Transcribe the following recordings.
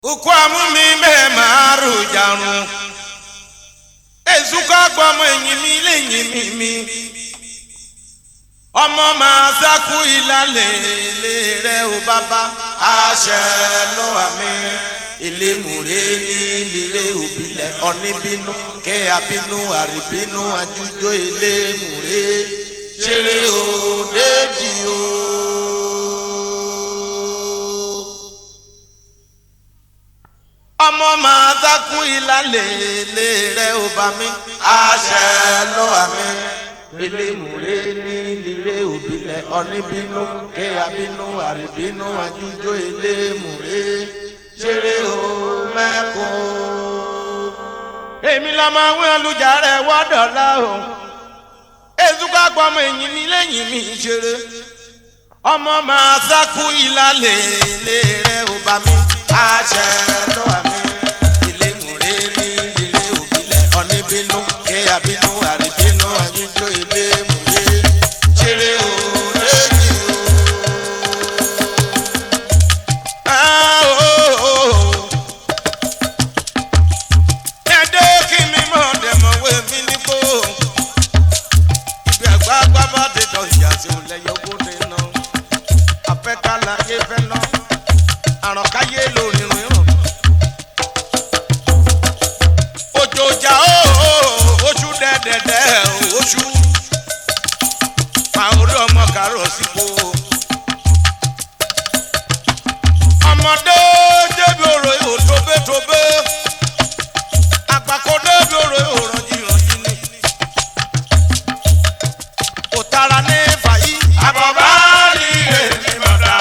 Ukwamu mi me maru jarun. Ezuka gbomo eyin mi leyin mi. Ọmọ máa sákú ìlàlẹ̀ ilé rẹ̀ o bàbá. Àṣẹ ló wà mí. Ilé mùré ní ilé òbílẹ̀. Ọ̀nìbínú kẹ́ àbínú àríbínú àjújó ilé mùré. Ṣeré o déjì o. Ọmọ máa sákú ìlàlẹ̀ ilé rẹ̀ o bá mi. Àṣẹ ló wà mí. Ilé mùré ní ilé òbílẹ̀. Ọ̀nìbínú kẹ́ àbínú àríbínú àjújó ilé mùré. Ṣeré o mẹ́kọ. Èmi la máa wí olùjà rẹ̀ wọ́dọ̀lá o. Ezuka gbọmọ ẹ̀yìn mi lẹ́yìn mi ṣeré. Ọmọ máa sákú ìlàlẹ̀ ilé rẹ̀ ò bá mi. Àṣẹ ló wà mí. Ilé mùré ní ilé òbílẹ̀. Ọ̀nìbínú kẹ́ àbínú àríbínú àjújó ilé mùré. Ṣeré o lẹ́yìn o. Àrànkáyé lórí rìnrìn òjòjà oṣù dẹ́dẹ́dẹ́ oṣù máa orí ọmọ kàrọ̀ sípò ọmọdé débi òrò ihò tóbétóbé àgbàkọ débi òrò ihò rànjìrànjì ni kò tara ní fàyí àbọ̀bá rí èmi mọ̀dá.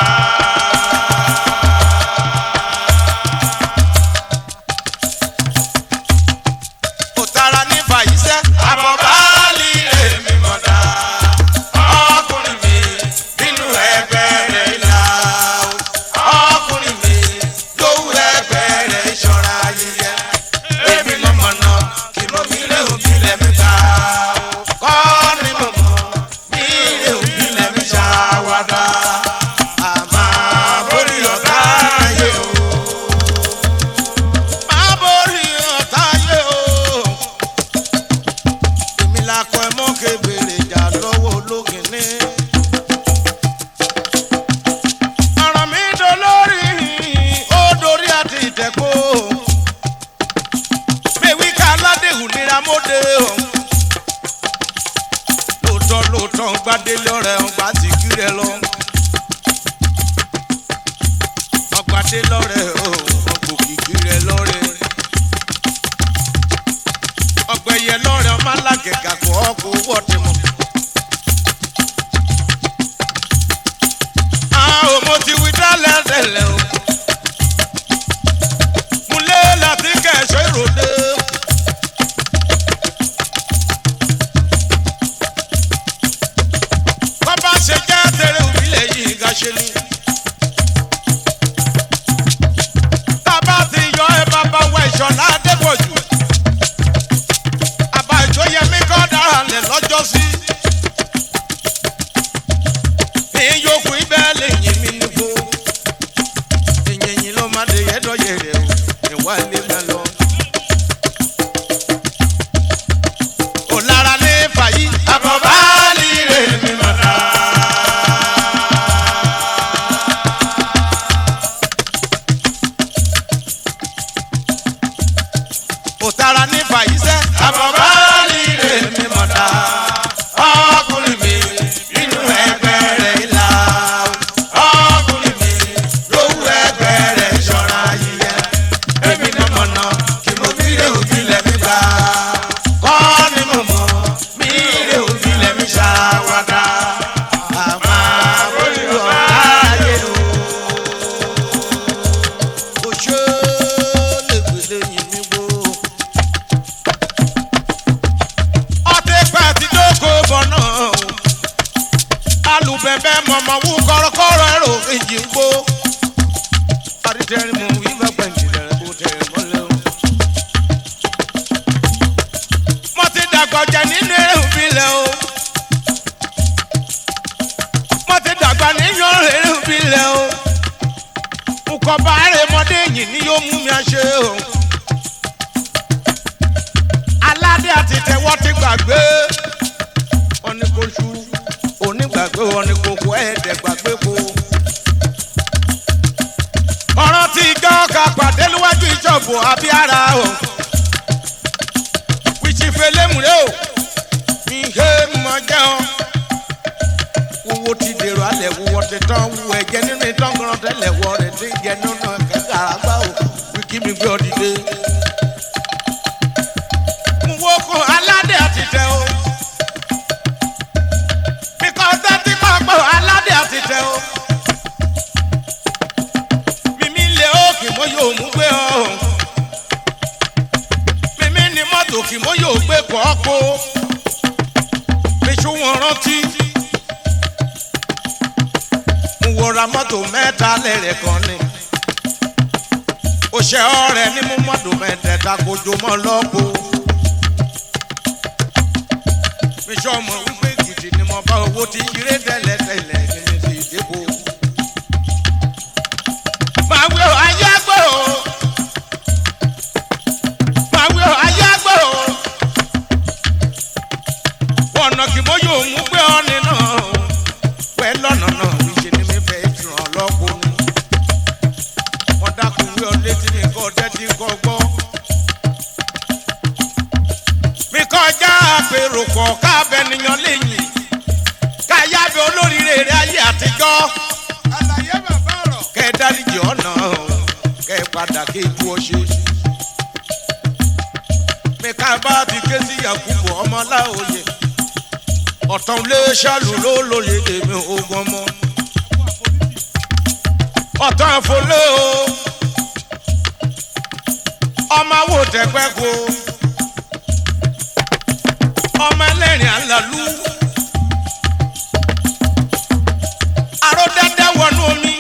Lóòótọ́ gbadé lọ́rẹ̀ ọgbà tí kiri ẹ lọ. Ọgbàdé lọ́rẹ̀ ọgbò kìkiri ẹ lọ́rẹ̀. Ọgbẹ̀yẹ lọ́rẹ̀ ọmọ alágẹ̀gà kọ́ ọkọ̀ owó ọ̀tẹ̀ mọ́. Àwọn mo ti wí dálẹ̀ tẹ̀lẹ̀ o. Múlẹ̀ láti kẹ̀ṣọ́ ìròdé. Ṣe jẹ́ tẹ̀rẹ̀ òbílẹ̀ yìí gàṣẹ́ ni. Bàbá ti yọ ẹ bàbá wa ìṣọ̀lá Adépọ̀jù. Àbá ìjọyẹmí kọ́ dára lẹ̀ lọ́jọ́ sí. Èyí yòókù ibẹ̀ lè yìn mí níbo. Èyìn ló má de yẹ́dọ̀yẹ̀ rẹ̀ o. Ìwà ilé mi lọ. Kò lára ní fàyí. Àbọ̀bá lè rè mí mọ̀dá. Òtara ní fàyíṣẹ́. Àbọ̀bá rí èmi mọ̀dá. Ọkùnrin mi nínú ẹgbẹ́ rẹ̀ ìlà. Ọkùnrin mi lówó ẹgbẹ́ rẹ̀ ṣọ́ra yíyẹ. Èmi ní mọ̀nà kí mo fi rè òbílẹ̀ mi gbà. Kọ́ ni mo mọ̀ mí rè òbílẹ̀ mi ṣàwádà. Àmà bóyá ọ̀láyé o. Kò ṣe é lè gbèlè yìí mi gbó. Alùbẹ̀bẹ̀ mọ̀mọ́ wú kọ́rọ́kọ́rọ́ ẹ̀rọ èjì ń gbó. Adítẹ́rìn mú ìgbà pẹ̀ǹtì rẹ̀ kó tẹ̀rẹ̀ mọ́lẹ̀ o. Mo ti dàgbà jẹ nínú eré òbílẹ̀ o. Mo ti dàgbà nínú eré òbílẹ̀ o. Nkọ̀ bá rè mọ́dé yìí. ìyìn ni yóò mú mi àṣẹ o. aládé àti tẹwọ́ ti gbàgbé oníkoṣù onígbàgbé oníkókó ẹ̀ẹ́dẹ̀ gbàgbé kó. ọ̀rọ̀ tí ìjọ ká pàdé níwájú ìjọ̀bù abíára o. wíṣífẹ́ lémùrẹ́ o ìhé mọ̀ jẹ́ o. wúwo ti dèrò alẹ̀ wúwo ti tán wúwo ẹ̀jẹ̀ nínú ìtọ́gbọ̀n tẹ́lẹ̀ wọ rẹ̀ ti jẹ nínú kẹ̀kẹ́ àràgbá o. wíkí mi gbé ọdìdé. mo wo ko aládé àti tẹ o. mi kọ́ tẹ́tí kọ́ pọ̀ aládé àti tẹ o. mímí lé o kì mo yóò mú gbé o. mímí ni mọ́tò kì mo yóò gbé kọ́ kó. mi sún wọn rántí. mo ra mọ́tò mẹ́ta lẹ́rẹ̀ kan ni. òṣè ọ̀rẹ́ ní mú mọ́tò mẹ́tẹ̀ẹ̀ta kojú mọ́ lọ́pọ̀. mi sọ ọmọ wípé gidi ni mo bá owó ti yíré tẹ́lẹ̀tẹ́lẹ̀ nínú ti ìdìbò. máa wí ọ ayé àgbò. máa wí ọ ayé àgbò. ọ̀nà kí mo yóò mú gbé ọ nínú pẹ́ lọ́nà náà. mi kọjá àpérò pọ̀ káàbẹ̀ nìyàn lẹ́yìn káyábẹ̀ olóríire rẹ̀ ayé àtijọ́ àlàyé bàbá ọ̀rọ̀ kẹ́ dáríjì ọ̀nà kẹ́ padà kí ikú ọṣẹ. mi ká bá ti ké sí Yakubu ọmọláòye ọ̀tàn lé ṣàlù ló lóye èmi ogun ọmọ ọ̀tàn àfọlé o ọmọ wo tẹ̀pẹ́ ko ọmọ ẹlẹ́rìn àlàlú aró dẹ́dẹ́ wọnú omi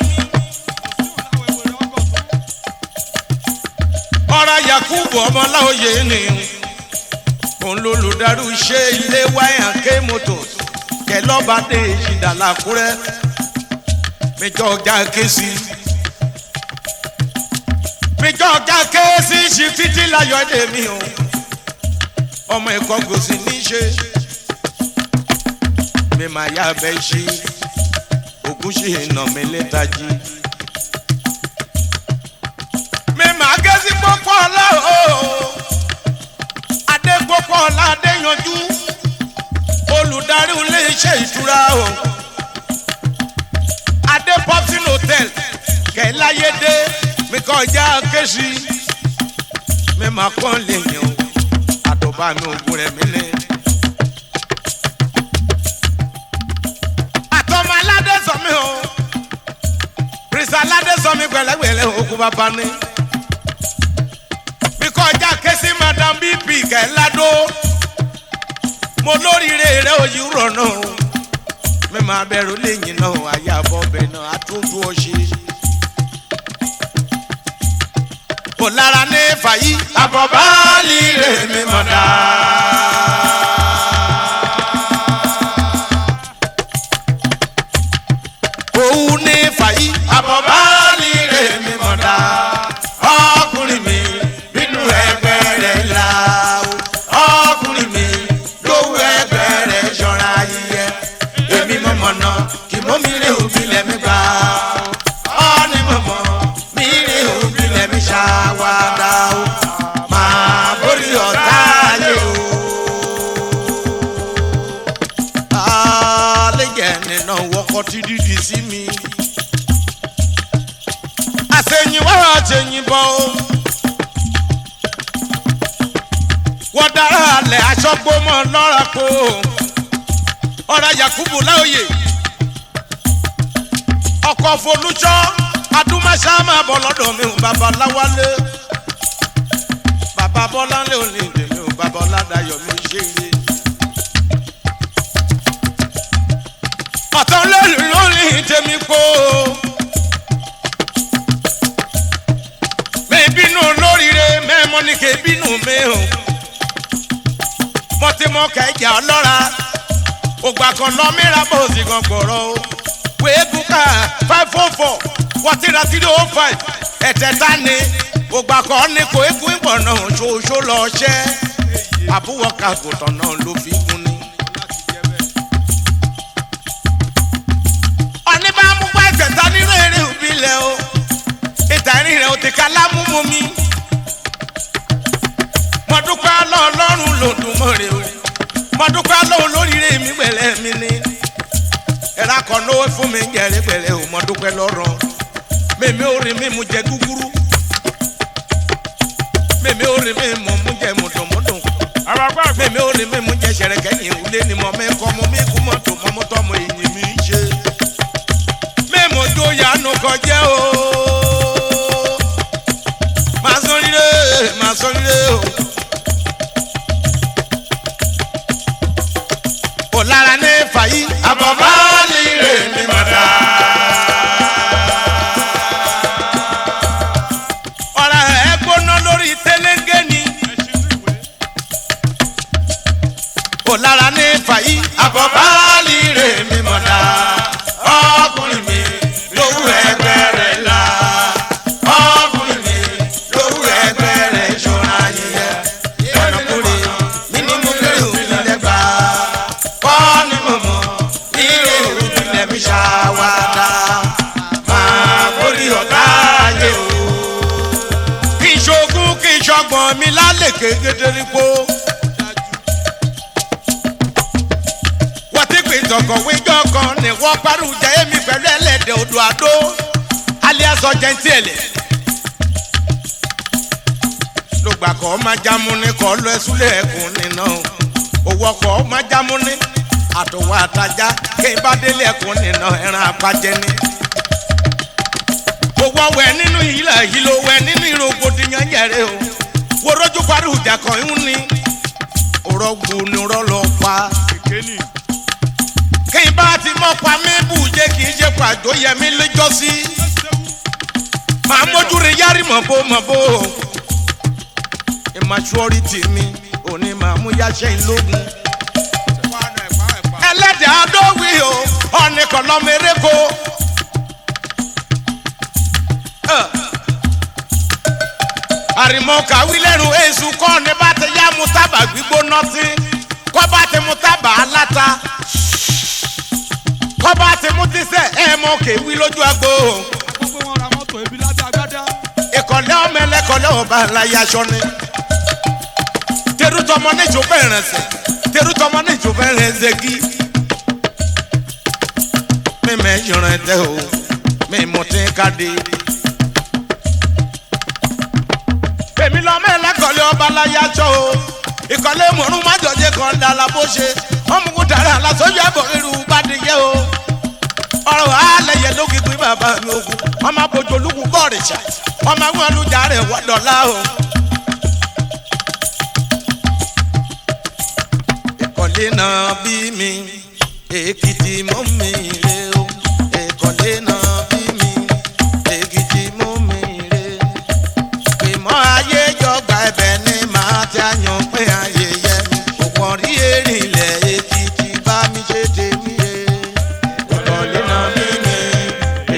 ọ̀rọ̀ Yakubu ọmọláòye ni òun lolùdarí iṣẹ́ ilé Y&K Motors kẹlọ́ba dé ìṣìdàlà Àkúrẹ́ méjọ ọjà kéésì méjọ ọjà kéésì ṣì títí láyọ̀ ẹ̀dẹ̀ mi o ọmọ ẹ̀kọ́ gòsì ní í ṣe mi máa yá abẹ́ ṣe ògùn ṣe ìnà mi létají mi máa gé sí pópó ọlá o adé pópó ọlá adé yanjú olùdarí ilé iṣẹ́ ìtura o adé popsin hotel kẹláyédé mi kọjá kéṣì mi máa kọ́ lẹ́yìn o àtọ̀bá mi ògùn rẹ̀ mí lé. àtọ̀mọ aládé sọ mi o pírísà aládé sọ mi gbẹlẹgbẹlẹ òkú bàbá ni mi kọjá kéṣì madam bp kẹládó mo lóríire rẹ òyì rọ̀ náà mi máa bẹ̀rù lẹ́yìn náà ayé àbọ̀bẹ̀ náà àtúntò ọ̀ṣẹ́. kò lára ní fàyí àbọ̀bá líle mi mọ̀ dá. òun ní fàyí àbọ̀bá líle mi mọ̀ dá. ọkùnrin mi bínú ẹgbẹ́ rẹ̀ la ọkùnrin mi lówó ẹgbẹ́ rẹ̀ ṣọ́ra yíyẹ èmi mọ̀mọ́ náà kì mọ́ mi lé òbí lẹ́mí gbà ọ́ ní mọ̀mọ́ mi lé òbí lẹ́mí ṣàwádà ó máa borí ọ̀tá ayé o. àlejò nínú wọkọ̀ tí dídì sí mi àṣeyìn wá àṣeyìn bọ́ ó wọ́n dára alẹ̀ aṣọ gbọ́mọ lọ́ra kó ọ̀rọ̀ Yakubu láòyè ọkọ̀ folúṣọ́ adúmáṣá máa bọ̀ lọ́dọ̀ mi ò bàbá láwálé bàbá bọ́láńlé ò ní ìdè mi ò bàbá ọ̀làdàyọ̀ mi ṣe ire ọ̀tọ̀ lórí lórí tèmi kó mẹ́bínú lóríire mẹ́mọ́ ní kébínú mi ò mọ́tímọ́ kẹjà ọlọ́ra ògbà kan lọ mìíràn bó sì gan gbọ̀rọ̀ o wéégún ká 544 wọ́tíra 305 ẹ̀tẹ̀ta ni ògbà kan ní kò ékú ìbọ̀nà ṣoṣo lọ ṣẹ́ àbúwọ̀ kàgùtàn náà ló fi gún ni. ọ̀ní bá mú pa ẹ̀tẹ̀ta nínú eré òbílẹ̀ o ìtàrí rẹ̀ ò ti ká lámúmú mi. mo dúpẹ́ Ọlọ́run lòdùmọ̀rẹ́ o mo dúpẹ́ Ọlọ́run lóríire mi pẹ̀lẹ́ mi ni. ẹ̀rọ akọ̀nà ó fún mi jẹ̀rẹ̀ pẹ̀lẹ́ o mo dúpẹ́ lọ́rọ̀ mèmí ò rí mi mú jẹ gúgúrú mèmí ò rí mi mú jẹ mùdùnmùdùn mèmí ò rí mi mú jẹ ṣẹ̀rẹ̀kẹ́yìn ìwúlé ni mo mẹ́kọ́ mo mí kú mọ́tò mọ́mú tọ́mọ èyí mi ṣe mẹ́mọ̀ tó yanu kọjẹ́ o máa sọ ríré o. ò lára ní fàyí àbọ̀bá ní rè mi mọ̀dá. ọ̀rọ̀ ẹ̀ gbóná lórí tẹ́lẹ̀ngẹ́ ni. ò lára ní fàyí àbọ̀bá ní rè mi mọ̀dá. ọkùnrin mi lówó ẹgbẹ́ rẹ̀ la. ọkùnrin mi lówó ẹgbẹ́ rẹ̀ ṣọ́ra yẹyẹ. ọ̀nàkùnrin mi ní mo lérò nílẹ̀ gbà. kọ́ni mọ̀mọ́ nílé òbílẹ̀ mi ṣàwádà. máa borí ọ̀tá ayé o. kí n ṣogún kí n ṣọgbọ̀n mi lálẹ́ kékeré po. wọ́n ti pè tọkọ̀wé jọ̀kan ní wọ́n parú jẹ́ èmi pẹ̀lú ẹlẹ́dẹ̀ odò àdó alias ọ̀jẹ̀ntìẹ̀lẹ̀. lùgbà kọ́ máa jámú ní kọ́ lọ ẹ̀sùlẹ̀ ẹ̀kún nínú owó kọ́ máa jámú ní àtọwọ́ àtajà kí n bá délé ẹ̀kún nínú ẹran àpàjẹ́ ni. owó wẹ̀ nínú ilẹ̀ yìí ló wẹ̀ nínú ìrògbòdìyàn yẹ̀rẹ̀ o wo rójú parú ìjà kan ń ní òrọ̀gbù ni rọ́lọ́ pa. kí n bá ti mọ́ pa mí bùjẹ́ kì í ṣe pàjọ́ yẹmí lẹ́jọ́sí. màá mójú rẹ̀ yárí mọ̀bó immaturity mi òní màá mú yáṣẹ́ ìlógún. ẹlẹ́dẹ̀ adówí o ọ̀nì kan lọ́mọ eréko. àrìmọ́ kàwí lẹ́nu èṣù kọ́ ni bá ti yá mu tábà gbígbóná tí kọ́ bá ti mu tábà aláta kọ́ bá ti mú tíṣẹ́ ẹ̀ mọ́ kéwì lójú agbo. gbogbo wọn ra mọ́tò ebi lábẹ́ agbádá. ìkọ̀lẹ́ ọmọ ẹlẹ́kọ̀lẹ́ ọba ńláyé aṣọ ni. terutọmọ ní ìjọba ìrẹsẹ̀ terutọmọ ní ìjọba ìrẹsẹ̀ gí. mímẹ́ yọ̀rọ̀ ẹ̀tẹ́ o mímú tí ká dé. èmi lọ́mọ ẹlẹ́kọ̀lẹ́ ọba ńláyé aṣọ o. ìkọ̀lẹ́ mọ̀rún májọ̀jẹ̀ kan dàlà bó ṣe ọmọkùn dàrá lásọ̀jọ́ ẹ̀bọ̀ irú bá ti yẹ o. ọ̀rọ̀ àlẹyẹ ló kí pín bàbá mi ogun ọmọ abojú olúkú bọ́ọ̀rìṣà ọmọ àwọn alújà rẹ̀ wọ́dọ̀lá o. ìkọ̀lé náà bí mi Èkìtì mọ́ mi rè o. ìkọ̀lé náà bí mi Èkìtì mọ́ mi rè. ìmọ̀ ayé jọgbà ẹ̀bẹ̀ ni màá ti àyàn pé ayẹyẹ òpó rí èrè ilẹ̀ Èkìtì bá mi ṣe tèmi rè. ìkọ̀lé náà bí mi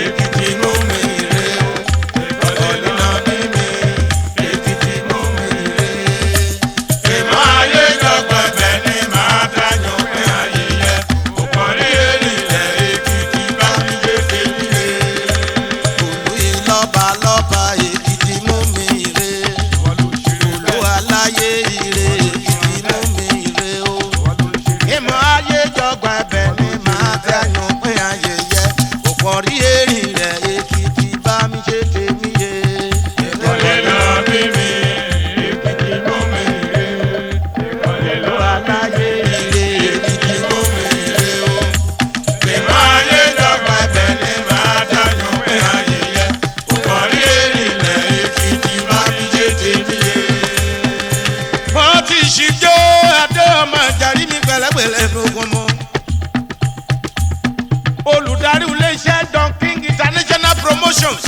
Èkìtì mọ́ mi rè o. ìkọ̀lé náà bí mi Èkìtì mọ́ mi rè. ìmọ̀ ayé jọgbà ẹ̀bẹ̀ ni màá ti àyàn pé ayẹyẹ òpó rí èrè ilẹ̀ Èkìtì bá mi ṣe tèmi rè. olú ìlọ́ba lọ́ba Èkìtì mọ́ mi rè. olú aláyé ire Èkìtì mọ́ mi rè o. ìmọ̀ ayé jọgbà ẹ̀bẹ̀ ni màá ti àyàn pé ayẹyẹ òpó rí èrè ilẹ̀ Èkìtì bá mi ṣe tèmi rè. ìkọ̀lé náà bí mi Èkìtì mọ́ mi rè. olú aláyé ire Èkìtì mọ́ mi rè o. ìmọ̀ ayé jọgbà ẹ̀bẹ̀ ni màá ti àyàn pé ayẹyẹ òpó rí èrè ilẹ̀ Èkìtì bá mi ṣe tèmi rè. wọ́n ti ṣíjó adé ọmọ ìjàrí mi pẹ̀lẹ́pẹ̀lẹ́ lógún mọ́. olùdarí iléeṣẹ́ Don King International Promotions.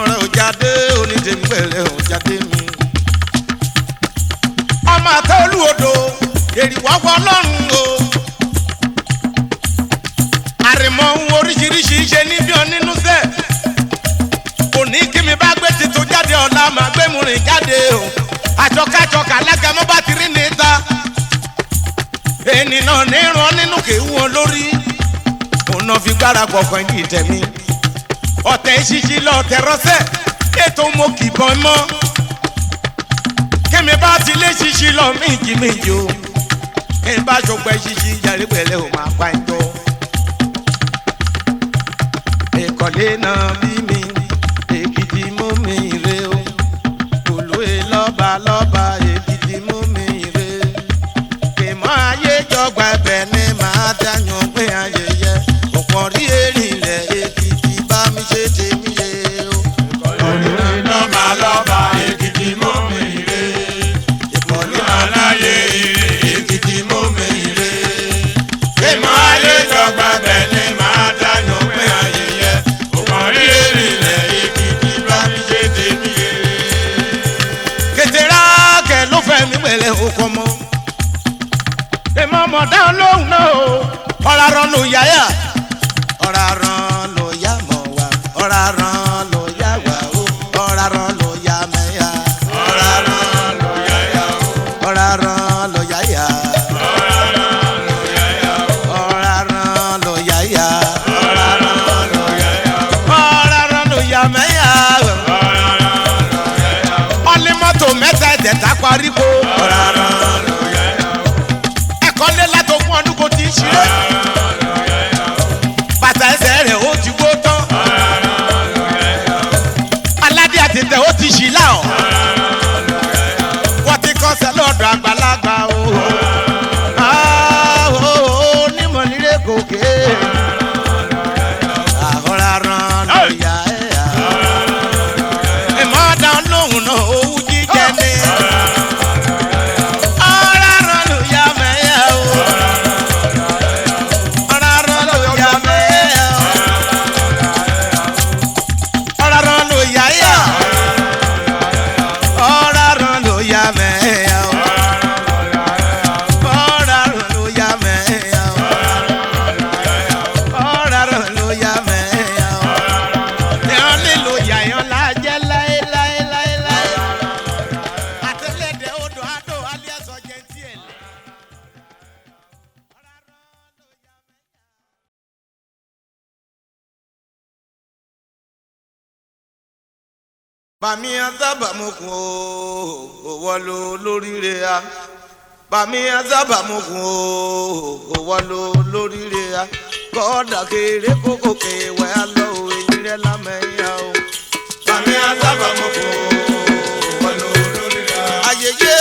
ọ̀rẹ́ òjáde onídèmí pẹ̀lẹ́ òjáde mi. ọmọ àtẹ olúodò èrìwọ́fọ́ ọlọ́run o. àrìmọ̀ ohun oríṣiríṣi ṣe níbi ọ nínú sẹ́. òní máa gbé mu rìn jáde o àjọkájọkà alágàmọ́ bá ti rí níta ènìyàn nírun nínú kéwù wọn lórí òun náà fi gbára kọ̀ọ̀kan yìí tẹ̀mí ọ̀tẹ̀ ìṣíṣí lọ́ọ̀tẹ̀ rọ́ṣẹ̀ ètò mo kìbọn mọ́ kémi bá ti lé ṣíṣí lọ méjì méjì o kémi bá ṣọgbẹ́ ṣíṣí yàrá pẹ̀lẹ́ o máa pa ẹjọ́ ìkọ̀lé náà bí mi èkìtì mú mi rè o olóyè lọ́ba lọ́ba èkìtì mú mi rè kèmọ́ ayé jọgbà ẹ̀bẹ̀ ni màá dáyàn pé ayẹyẹ ọ̀pọ̀ rí èrìnlẹ̀ èkìtì bá mi ṣe tèmi yé o. olóyè lọ́ba lọ́ba èkìtì mú mi rè ìkọ̀lé aláyé èkìtì mú mi rè kèmọ́ ayé jọgbà ẹ̀bẹ̀ ni màá dáyàn pé ayẹyẹ ọ̀pọ̀ rí èrìnlẹ̀ èkìtì bá mi ṣe tèmi yé. kẹtẹrà kẹ ló fẹ́ mi pẹ̀lẹ́ okọ mọ́ èmọ̀ mọ̀ dáhùn lóhùn náà o ọ̀rọ̀ àrọ̀ ló yáyà ọ̀rọ̀ àrọ̀ ló yá mọ̀ wá ọ̀rọ̀ àrọ̀ ló yá wá o ọ̀rọ̀ àrọ̀ ló yá mẹ́yà ọ̀rọ̀ àrọ̀ ló yáyà o. ọ̀rọ̀ àrọ̀ ló yáyà ọ̀rọ̀ àrọ̀ ló yáyà ọ̀rọ̀ àrọ̀ ló yá mẹ́yà ọ̀lẹ́mọ́tò mẹ́ta ẹ̀dẹ̀ta parí ko ọ̀rọ̀ àrọ̀ ẹ̀kọ́ lé látọ̀gbọ́n ọdún kò tí ń ṣeré bàtà ẹsẹ̀ rẹ̀ ó ti gbó tán aládé àtẹ̀tẹ̀ ó ti ṣì láọ̀ wọ́n ti kọ́sẹ̀ lọ́dọ̀ àgbàlagbà o onímọ̀ nílé gòkè àhọ́rarán lóya ẹ̀yà ìmọ̀ dáhùn lóhùn náà owó jíjẹ ní ọ̀rarán lóya mẹ́yà o ọ̀rarán lóya mẹ́yà o ọ̀rarán lóya yà ọ̀rarán lóya mẹ́yà o ọ̀rarán lóya mẹ́yà o ọ̀rarán lóya mẹ́yà o yàn nílò yàyàn lájẹ́ láéláéláéláé àtẹlẹ́dẹ̀ odò àdó alias ọ̀jẹ̀ntì ẹ̀ lẹ́. bàmí azábàmùkùn o òwò ló lóríire a bàmí azábàmùkùn o òwò ló lóríire a kọ́ọ̀dà kéré kókò kéwẹ́ alọ́ òyìn rẹ̀ lámẹ́yà o. Bàmí azábàmùkùn òwò ló lóríire a. ayẹyẹ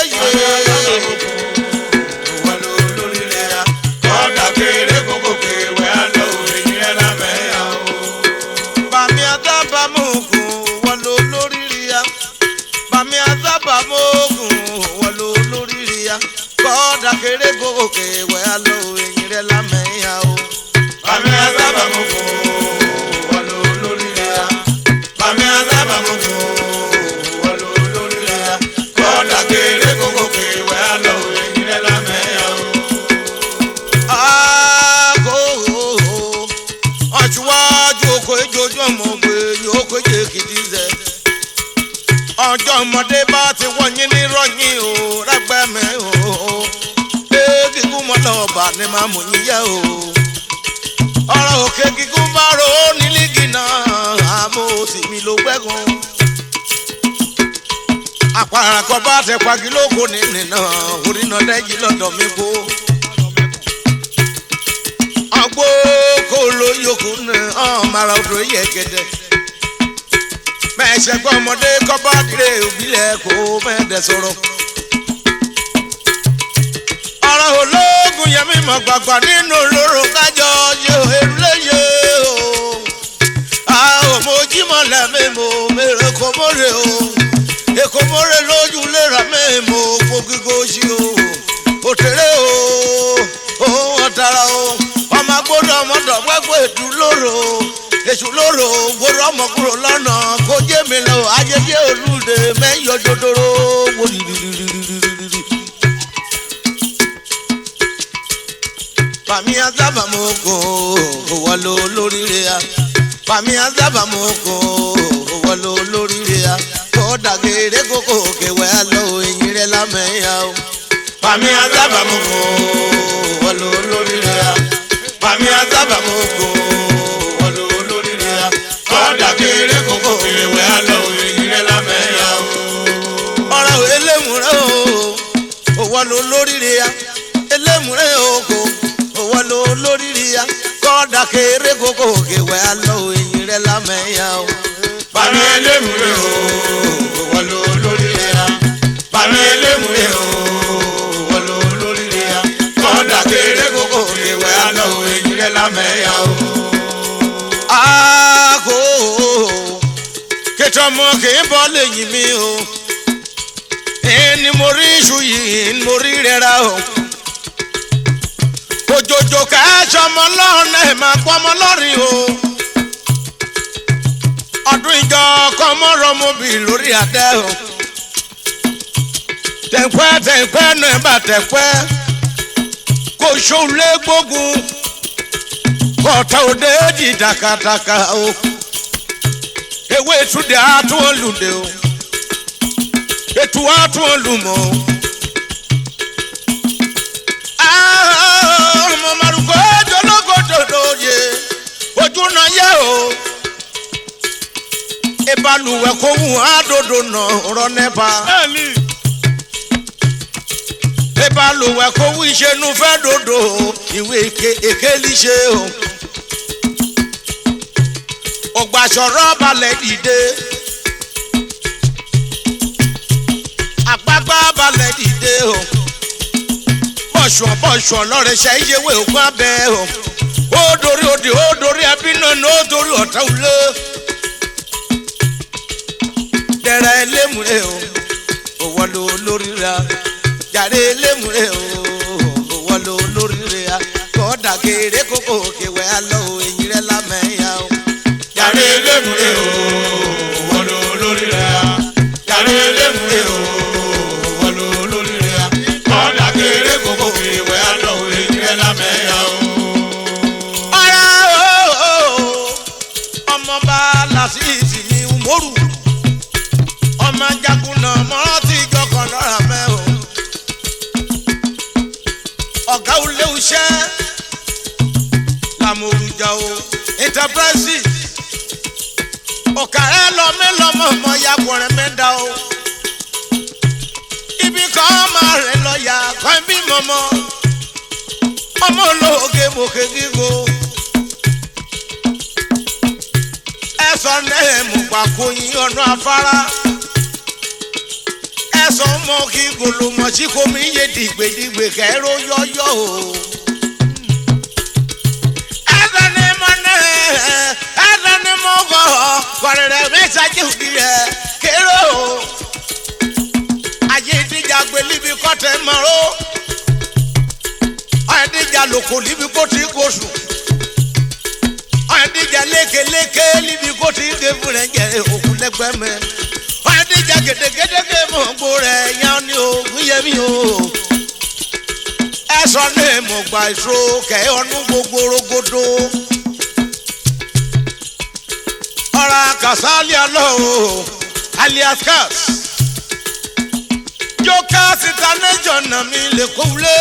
òwò ló lóríire a. kọ́ọ̀dà kéré kókò kéwẹ́ alọ́ òyìn rẹ̀ lámẹ́yà o. bàmí azábàmùkùn òwò ló lóríire a bàmí azábàmùkùn òwò ló lóríire a kọ́ọ̀dà kéré kókò kéwẹ́ alọ́ òyìn rẹ̀ lámẹ́yà o. Bàmí azábàmùkùn òwò ló lóríire a. Bàmí azábàmùkùn òwò ló lóríire a. kọ́ọ̀dà kéré kókò kéwẹ́ alọ́ òyìn rẹ̀ lámẹ́yà o. ọ̀ṣùwájú oko ìjọjọ́ mọ̀ pé yóò kéje kìdí zẹ̀. ọjọ́ ọmọdé bá ti wọ̀nyí ní rọ́yìn o rẹ́gbẹ́mẹ́ o. kíkú mọ́tò ọba ni màá mú yín yẹ o. ọ̀rọ̀ òkè kíkú bá ro nílígì náà àmọ́ òsì mi ló gbẹ́gun. àpàràkọ bá tẹ pagi lóko nínú orí náà dẹ́yìn lọ́dọ̀ mi kó. àgbo kò lóyòkù ní ọmọara odò yẹ gẹdẹ mẹsẹ gbọ ọmọdé kọba dire òbílẹ kó mẹdẹ sọ̀rọ̀ ọ̀rọ̀ ológun yẹmí mọ gbàgbà nínú olóró kájọ yẹ eléyè o àwọn mojúmọ lẹmí mo mèrè kò mórè o èkó mórè lójú lera mi mo gbogbo sí o òtẹrẹ o òun ọ̀tara o ọmọ agbódò ọmọdé gbẹgbẹ ètú lóró èṣù lóró gbòòrò ọmọ kúrò lọ́nà kó jẹ́ mi lọ ayẹyẹ olùdè mẹ́yọ dòdòrò wò rírírírírírírírì. bàmí azábàmọ́kò òwò ló lóríire a bàmí azábàmọ́kò òwò ló lóríire a kó dàgèrè kókó kẹwẹ́ lọ eyín rẹ̀ lámẹ́yà o. Pàmí azábàmọ́kò wọ́n lò lórí rẹ̀. Pàmí azábàmọ́kò wọ́n lò lórí rẹ̀. Kọ́dà kéré kókó kéré àlọ́ èyí rẹ̀ lámẹ́yà o. ọ̀rọ̀ elémùrẹ́ o wọ́n lò lórí rẹ̀ elémùrẹ́ o kò wọ́n lò lórí rẹ̀ kọ́dà kéré kókó kẹwẹ́ lọ eyín rẹ̀ lámẹ́yà o. Pàmí elémùrẹ́ o wọ́n lò lórí rẹ̀. Pàmí elémùrẹ́ o wọ́n lò lórí rẹ̀. Kọ́dà kéré kókó kéré àlọ́ èyí rẹ̀ lámẹ́yà o. Àgò kẹtọ ọmọ kì í bọ́ lẹ́yìn mi o. Ẹni mo rí iṣu yìí mo rí rẹra o. Òjòjò kẹ́sọ̀ ọmọ lọ́rùn ẹ̀ máa pọ́ ọmọ lọ́rìn o. Ọdún ìjọ kan mọ́rọ̀ mo bì lórí àtẹ o. Tẹ̀pẹ́ tẹ̀pẹ́ náà bá tẹ̀pẹ́. Kò ṣòlé gbógun. Kọ̀tà òde di takataka o. Ewé túnde àtún olùdè o. Ètù àtún olùmọ̀ o. Ọmọ màrúkọ jọlọ́gọ́dọ̀dọ̀ yẹ ojú náà yẹ o. Ìbálùwẹ̀ kò wù àdòdò náà rọ nẹ́pà. Ìbálùwẹ̀ kò wù ìṣẹ́nu fẹ́ dòdò ìwé èkéli ṣe o. Ògbàṣọ̀rọ̀ balẹ̀ dìde. Àgbàgbà balẹ̀ dìde o. Bọ̀ṣọ̀ lọ́rẹ̀ ṣe ìyẹ̀wé ògùn abẹ́ o. Ó dorí òdì ó dorí ẹbí náà ní ó dorí ọ̀tá òlé. Dẹ̀rẹ̀ elémùrè o. Òwò lo lórí ra. Jàre elémùrè o. Òwò lo lórí ra. Kọ́dà kéré kókó kéwẹ́ alọ́ eyín rẹ̀ lámẹ́yà o. Jàre elémùrè o, wọ́n lò lórí rẹ̀. Jàre elémùrè o, wọ́n lò lórí rẹ̀. Kọ́dà kéré kókó kéré àlọ́ èyí rẹ̀ lámẹ́yà o. Ọ̀rẹ́ o, ọmọọba Lásìsì ni Umoru. Ọmọ jagun náà mọ́ tí ìjọ kan lọ́ra mẹ́ o. Ọ̀gá olé iṣẹ́ làmòrùjà o. Enterprises. Ọ̀kàrẹ́ lọ́mọ ọmọ ya kọrin mẹ́ta o. Ibi kan máa rẹ̀ lọ́ọ̀yà kan bí mọ́mọ́. Ọmọ olóògé mòkè gígo. Ẹ̀sọ́ náà mú pàkóyìn ọ̀nà afárá. Ẹ̀sọ́ mọ́ kí gòlòmọ̀ sí komi yé dìgbèdìgbè kẹ́rọ yọ́yọ́ o. Ẹ̀sọ́ ni mo náà ẹ̀sọ́ ni mo gọ̀ kọ̀rẹ̀rẹ̀ mẹ́sàgì òbí rẹ̀ kéré o. Ayé ìdíjà gbé líbi kọ́tẹ́ mọ́rọ́. Ọ̀ẹ́díjà lòkò líbi kó tí kò sùn. Ọ̀ẹ́díjà lékeléké líbi kó tí ké fún rẹ̀ jẹ́ òkú lẹ́gbẹ́ mẹ́. Ọ̀ẹ́díjà gèdègèdè mọ̀ gbó rẹ̀ yan ni ògùn yẹ mí o. Ẹ̀sọ́ ní mọ̀ gbà ìṣó kẹ́ ọ̀nù gbogbo rogodo. Ọ̀rọ̀ Kàsálí àlọ́ o alias Kas. Jokas international mi lè kó wulé.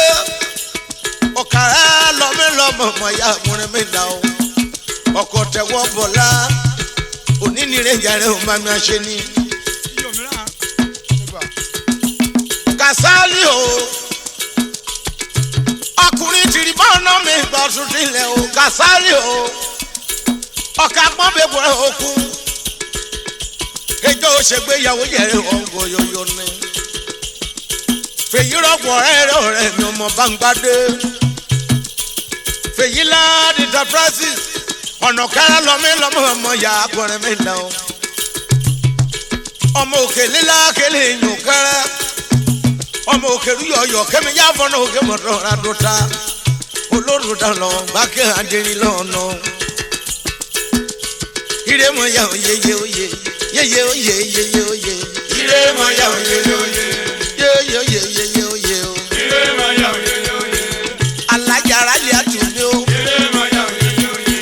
Ọ̀kàrẹ́ lọ́mọ ọmọ ya múrin mi dà o. Ọkọ̀ tẹ̀wọ́ bọ̀lá. Òní ni ìrẹ́jà rẹ̀ ò máa mi ṣe ni. Kàsálí o. Ọkùnrin tìrì bọ́ọ̀nà mi gbọ́ tún tilẹ̀ o. Kàsálí o. Ọ̀kà pọ́n bẹ́ẹ̀ bọ̀ òkú. Kejò ṣègbéyàwó yẹ̀rẹ̀ ọ̀ngọ̀ yọ̀yọ̀ ni. Fèyí rọ̀pọ̀ ọ̀rẹ́ mi ọmọ Bángbádé. Fèyí láàdì Enterprises. Ọ̀nà kára lọ́mọ ọmọ ya akọrin mi dà o. Ọmọ òkè lílá kélé yùn kẹrẹ. Ọmọ òkè rúyọ̀yọ̀ kẹ́mi yá fọ́nà òkè mọ̀tò radota. Olóòrùn dànù bákẹ́ àdéhìn lọ́nà. Ire mo ya oye ye oye ye oye ye oye. Ire mo ya oye ye oye. Ye oye ye oye o. Ire mo ya oye ye oye. Alájàrá lè àtúndé o. Ire mo ya oye ye oye.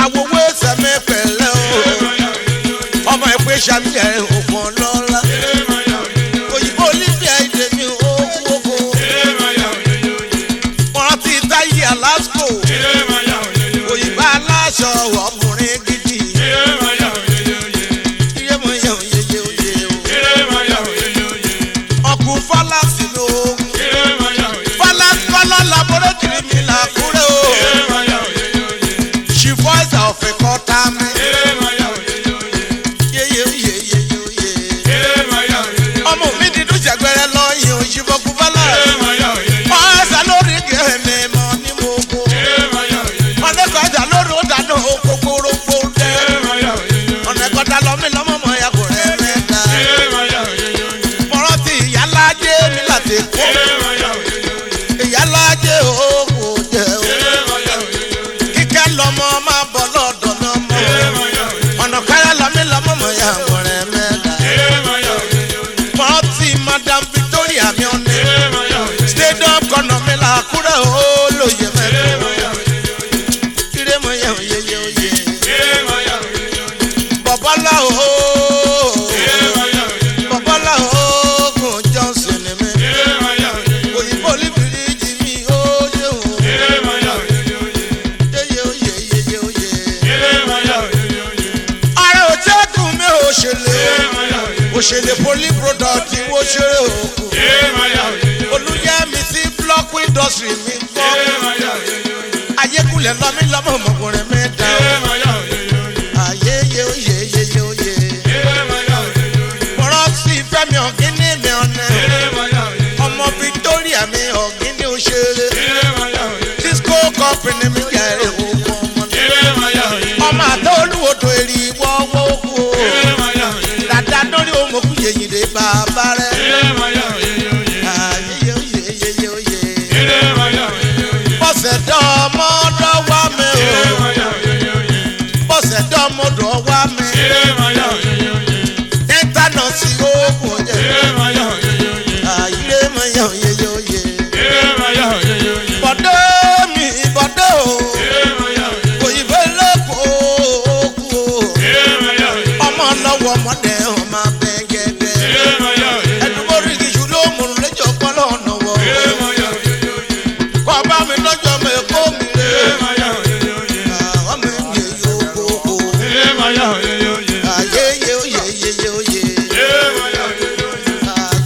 Àwòwò sẹ́mi pẹ̀lẹ́ o. Ire mo ya oye ye oye. Ọmọ ẹ̀pẹ́ sàmì ẹ̀ òkun ọlọ́lá. òṣèlè poly product wo ṣeré òkú olùyẹmí sí block industry mi gbọ́ ayékulẹ̀ lọ́mí lọ́mọ ọmọkùnrin mi dá ayé yé oyè yé yé oyè mọ̀rọ́ sí fẹ́mi ọ̀gíní mi ọ̀nà ọmọ Victoria mi ọ̀gíní òṣèré Cisco company mi jẹ́rìí òkú ọmọ àtọ́ olúwodò èrì wọ́wọ́ kú o dada lórí òmòkú yèyìndé bàbá rẹ̀ ayé oyè oyè bọ́sẹ̀ dọ́mọdọ́ wá mi o bọ́sẹ̀ dọ́mọdọ́ wá mi tẹ́tánọ̀sì oògùn ọ̀jẹ̀ ayé mayọ̀ oyè oyè bọ́dọ̀ mi bọ́dọ̀ o òyìnbó lẹ́kọ̀ọ́ kú o ọmọ lọ́wọ́ ọmọdé ọmọ abẹ́gẹ́gẹ́ ẹ̀dúgbòrì kìí ló mú lẹ́jọ́ pọ́lọ́ ọ̀nà wọ̀ kọ́ bá mi lọ́jọ́ mi kó mi lé àwọn mi ń yẹ yóò kókó ayé yé oyè yé yé oyè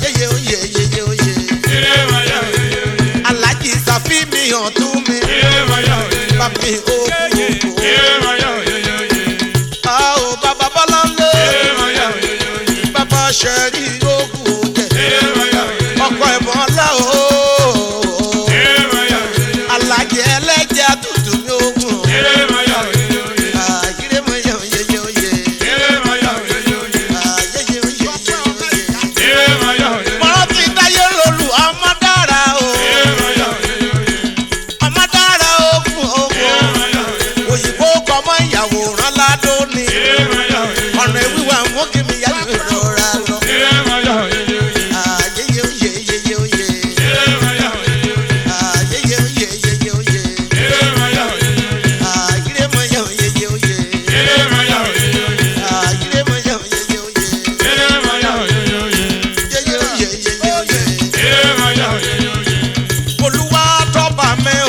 ayé yé oyè yé yé oyè alájí sàfí mi hàn tú mi bàbí òkú àwọn bàbá bọ́lá lé bàbá ṣẹ́rí òkú jẹ ọkọ̀ ẹ̀bọ̀n ọlá o alájí ẹlẹ́jẹ̀ àtútù mi òkú ayé mayọ̀ oyè yé oyè ayé yé oyè yé oyè mọ̀rọ́ ti dáyé lólu ọmọ dára o ọmọ dára òkú òyìnbó kọ́mọ ìyàwó rán ládùn ni ọ̀nà ìwíwà mú kí mi yá mi rọra lọ ayé yé oyè yé oyè ayé yé oyè yé oyè ayé mayọ̀ oyè yé oyè ayé mayọ̀ oyè yé oyè olúwa tọ́ba mi o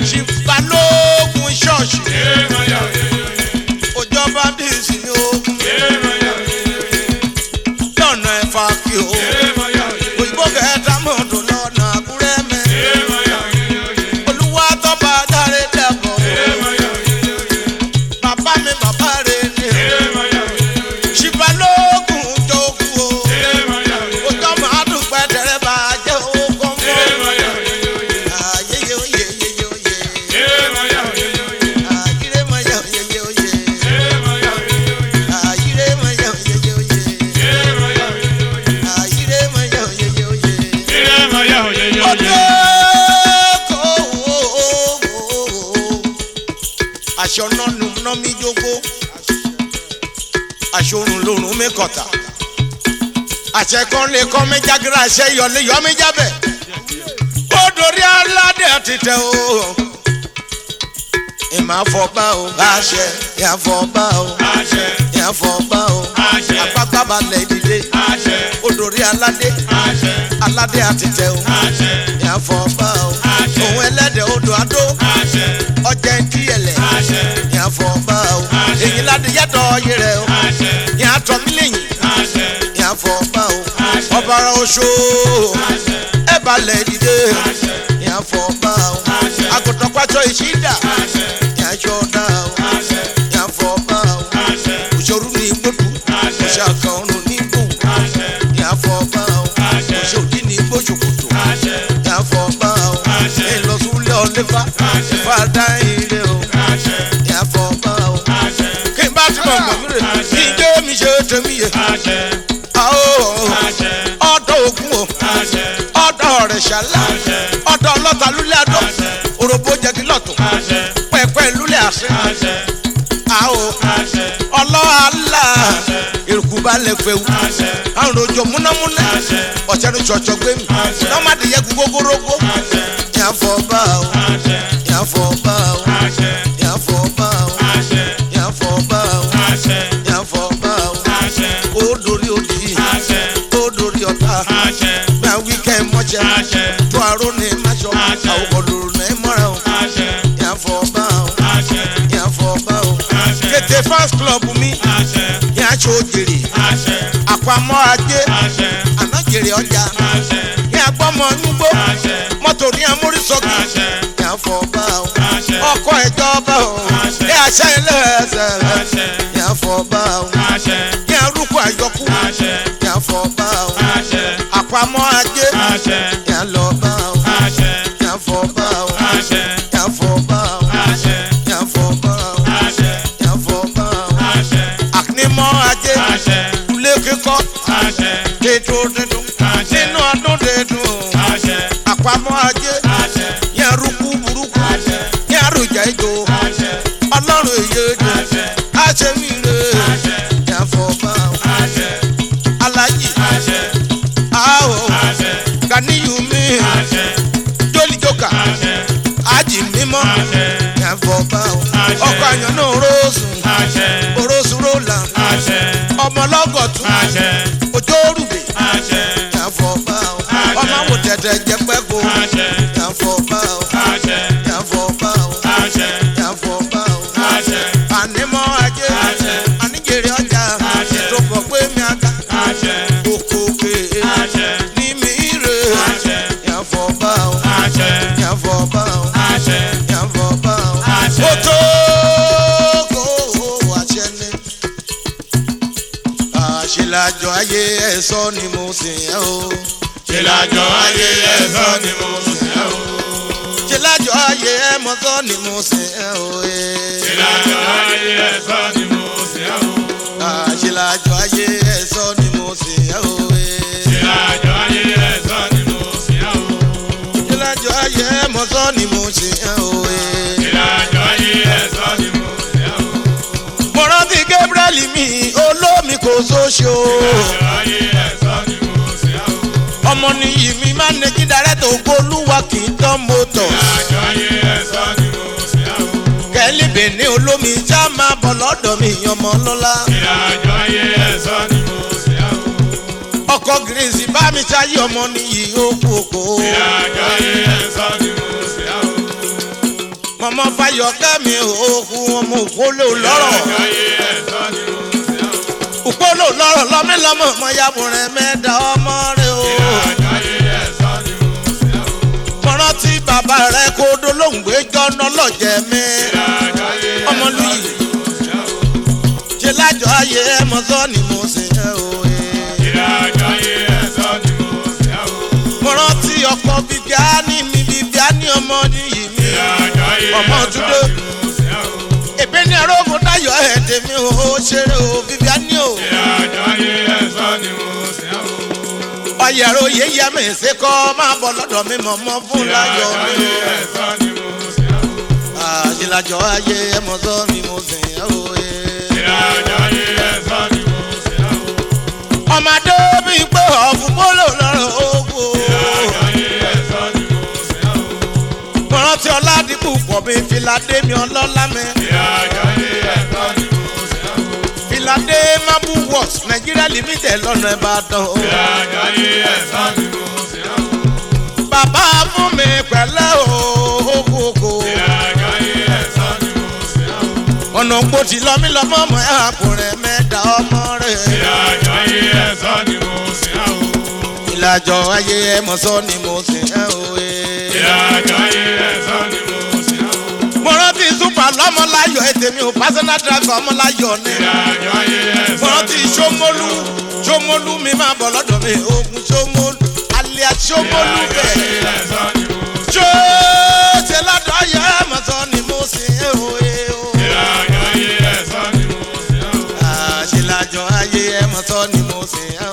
ṣìbalógun ṣọ́ọ̀ṣì òjọba dìísì ní ogun lọ́nà ẹ̀fà kí o òyìnbó kẹta mọ̀tò lọ́nà àkúrẹ́ mẹ́ olúwa tọ́ba dáre dàbọ̀ bàbá mi bàbá rẹ̀ ni ṣìbalógun jókòó o òjò máa dùpẹ́ tẹ̀rẹ̀ bá jẹ́ ogun mọ́ ayé yé oyè yé oyè ayé mayọ̀ oyè yé oyè ayé mayọ̀ oyè yé oyè ayé mayọ̀ oyè yé oyè ọdẹ kò aṣọ nọ́ọ̀nù nọ́ọ̀mí jókòó aṣọ òrùn lòrùn mi kọ̀tà àṣẹ kan lè kọ́ mi jágírà àṣẹ yọlé yọ mi jábẹ̀ ó dorí aládé àtìtẹ̀ o ìmọ̀ àfọ̀bá o àṣẹ ìyàfọ̀bá o ìyàfọ̀bá o àpapá balẹ̀ ìdílé ó dorí aládé aládé àtìtẹ̀ o ìyàfọ̀bá o òun ẹlẹ́dẹ̀ odò adó ọjà ń kíyẹlẹ̀ ìyàfọ̀bá o èyí ládé yàtọ̀ ọyẹ rẹ o ìyàtọ̀ mílíọ̀nù ìyàfọ̀bá o ọbàrà oṣù ẹ balẹ̀ ìdílé ìyàfọ̀bá o àgùntàn pàjọ ìṣídà ìyàṣọ̀dá o ìyàfọ̀bá o òṣòro ní gbòdú òṣàkànnù ní gbò ìyàfọ̀bá o òṣòdì ní gbòṣòkòtò ìyàfọ̀bá o ìlọsùlẹ̀ ọ̀lẹ́fà ìfàdá ire o ìyàfọ̀bá o kí n bá ti mọ̀ mọ̀ mí rè kí n jẹ́ mi ṣe tẹ̀mí yẹ ọ̀dọ̀ ògùn o ọ̀dọ̀ rẹ̀ ṣàlá ọ̀dọ̀ ọlọ́ta lulẹ̀ àdó òròbó jẹ́gi lọ́tún pẹ̀pẹ́ lulẹ̀ àṣẹ ọlọ́àlà èrùkù bá lẹ̀ fẹ́wù àrùn òjò múnámúná ọ̀sẹ̀nu ṣọ̀ṣọ̀ gbé mi lọ́mọdé yẹ gbogbogbò ìyàfọ̀bá o ìyàfọ̀bá o ìyàfọ̀bá o ìyàfọ̀bá o ìyàfọ̀bá o ó dorí òdì ó dorí ọ̀tá bí a wí kẹ́ ẹ mọ́ṣẹ́ tó àrò ní máṣọ àwọn ọ̀dọ̀rọ̀ ní mọ́ra o ìyàfọ̀bá o ìyàfọ̀bá o kété fans club mi ìyàṣọ òjèrè àpamọ́ ajé àṣẹ àná jèrè ọjà àṣẹ ní agbọ́mọ nígbó àṣẹ mọ́tò ní amúrísọ́gì àṣẹ ní àfọ̀bá o àṣẹ ọkọ̀ ìjọba o àṣẹ ní àṣẹ ilé ẹsẹ̀ rẹ̀ àṣẹ ní àfọ̀bá o àṣẹ ní arúgbó àyọkú àṣẹ ní àfọ̀bá o àṣẹ àpamọ́ ajé àṣẹ ní àlọ́bá o àṣẹ ní àfọ̀bá o àṣẹ ní àfọ̀bá o àṣẹ ní àfọ̀bá o àṣẹ ní àfọ̀bá o àṣẹ àkínímọ́ ajé àṣẹ ilé kíkọ́ àṣẹ dídùn dídùn àṣẹ nínú ọdún dídùn àṣẹ àpamọ́ ajé àṣẹ ní arúgbó burúkú àṣẹ ní àròjà ìjò àṣẹ ọlọ́run èyédè àṣẹ àṣemíre àṣẹ ní àfọ̀bá o àṣẹ alájì àṣẹ àwọ̀ àṣẹ ganiyumi àṣẹ jólíjókà àṣẹ ájì mímọ́ àṣẹ ní àfọ̀bá o Àṣẹ. ọkọ̀ àyàn náà rósùn àṣẹ orósùn rólà àṣẹ ọmọlọ́gọ̀tún àṣẹ òjò rúbè àṣẹ ní àfọ̀bá o Àṣẹ. ọmọ àwò tẹ̀tẹ̀ jẹpẹ́kọ àṣẹ ní àfọ̀bá o àṣẹ ní àfọ̀bá o àṣẹ ní àfọ̀bá o àṣẹ ànímọ́ ajé àṣẹ àníjèrè ọjà Àṣẹ. ètò pọ̀ pé mi àga àṣẹ òkòkè àṣẹ ní mi rè àṣẹ ní àfọ̀bá o àṣẹ ní àfọ̀bá o àṣẹ ní àfọ̀bá o Àṣẹ. ó tó kó àṣẹ ní. àṣìlájọ ayé ẹ̀sọ́ ni mo sìn ẹ́ o. ìlàjọ ayé ẹ̀sọ́ ni mo sìn ẹ́ o. àṣìlájọ ayé ẹ̀mọ́sọ́ ni mo sìn ẹ́ o. ìlàjọ ayé ẹ̀sọ́ ni mo sìn ẹ́ o. àṣìlájọ ayé ẹ̀sọ́ ni mo sìn ẹ́ o. ìlàjọ ayé ẹ̀sọ́ ni mo sìn ẹ́ o. àṣìlájọ ayé ẹ̀mọ́sọ́ ni mo sìn ẹ́ o. ìlàjọ ayé ẹ̀sọ́ ni mo sìn ẹ́ o. mo rántí Gabriel mi olómi kò sóṣo. ìlàjọ ayé ẹ̀sọ́ ni mo sìn ẹ́ o. ọmọ nìyí mi máa ń nẹ́jí dárẹ́tò Olúwa kì í tán mọ́tò. ìlàjọ ayé ẹ̀sọ́ ni mo sìn ẹ́ o. kẹ́lí bèní olómi já máa bọ̀ lọ́dọ̀ mi ọmọ lọ́la. ìlàjọ ayé ẹ̀sọ́ ni mo sìn ẹ́ o. ọkọ̀ gírísì bá mi ṣáyé ọmọ nìyí ó kú òkò. ìlàjọ ayé ẹ̀sọ́ ni mo sìn ẹ́ o. mọ̀mọ́ fayọ̀ kẹ́mi òkú ọmọ òpólò lọ́rọ̀. ìlàjọ ayé ẹ̀sọ́ ni mo sìn ẹ́ o. òpólò lọ́rọ̀ lọ́mílọ́mọ ọmọ yabùrẹ̀ mẹ́ta ọmọ rẹ̀ o. ìlàjọ ayé ẹ̀sọ́ ni mo sìn ẹ́ o. mọ̀rán tí bàbá rẹ̀ kó dolóńgbé jọ́nà lọ́jẹ̀ mi. ìlàjọ ayé ẹ̀sọ́ ọmọlúyì ni mo sìn ẹ́ o. ṣe lájọ ayé ẹ̀mọ́sọ́ ni mo sìn ẹ́ o. ìlàjọ ayé ẹ̀sọ́ ni mo sìn ẹ́ o. mọ̀rán tí ọkọ̀ bíbíání mi bíbíání ọmọ nìyí mi. ìlàjọ ayé ọmọ ẹ̀sọ́ túndé ni mo sìn ẹ́ o. èbí ní arógun dáyọ̀ ẹ̀ tèmi ò ṣeré o bíbíání o. ìlàjọ ayé ẹ̀sọ́ ni mo sìn ẹ́ o. ọ̀yẹ̀rọ yéyẹ mi ṣe kọ́ máa bọ̀ lọ́dọ̀ mi mọ̀mọ́ fún láyọ̀ ìlàjọ mi ayé o. ẹ̀sọ́ ni mo sìn ẹ́ o. àṣìlájọ ayé ẹ̀mọ́sọ́ ni mo sìn ẹ́ o. ìlàjọ ayé ẹ̀sọ́ ni mo sìn ẹ́ o. ọmọdé bí pé ọ̀fun bólò lọ́rọ̀ ogun o. ìlàjọ ayé ẹ̀sọ́ ni mo sìn ẹ́ o. mọ̀rán tí ọládìpọ̀ pọ̀ mi filadé mi ọlọ́lá mi. ìlàjọ ayé ẹ̀sọ́ ni mo sìn ẹ́ o. filadé mabu works Nigeria limited lọ́nà Ìbàdàn o. ìlàjọ ayé ẹ̀sọ́ ni mo sìn ẹ́ o. bàbá fún mi pẹ̀lẹ́ o okoko. ìlàjọ ayé ẹ̀sọ́ ni mo sìn ẹ́ o. ọ̀nà gbòdì lọ́mílọ́mọ́ ọmọ ẹ̀ àkùnrin mẹ́ta ọmọ rẹ̀. ìlàjọ ayé ẹ̀sọ́ ni mo sìn ẹ́ o. ìlàjọ ayé ẹ̀mọ́sọ́ ni mo sìn ẹ́ o. ìlàjọ ayé ẹ̀sọ́ ni mo sìn ẹ́ o. mo rántí super lọ́mọláyọ̀ ètèmi ò personal driver ọmọláyọ̀ ni. ìlàjọ ayé ẹ̀sọ́ mo rántí Ṣómólú Ṣómólú mi máa bọ̀ lọ́dọ̀ mi ogun Ṣómólú alias Ṣómólú bẹ́ẹ̀. ẹ̀sọ́ ni mo ṣó ṣe lọ́dọ̀ ayé ẹ̀mọ́sọ́ ni mo sìn ẹ́ o. ìlàjọ ayé ẹ̀sọ́ ni mo sìn ẹ́ o. àṣìlájọ ayé ẹ̀mọ́sọ́ ni mo sìn ẹ́ o.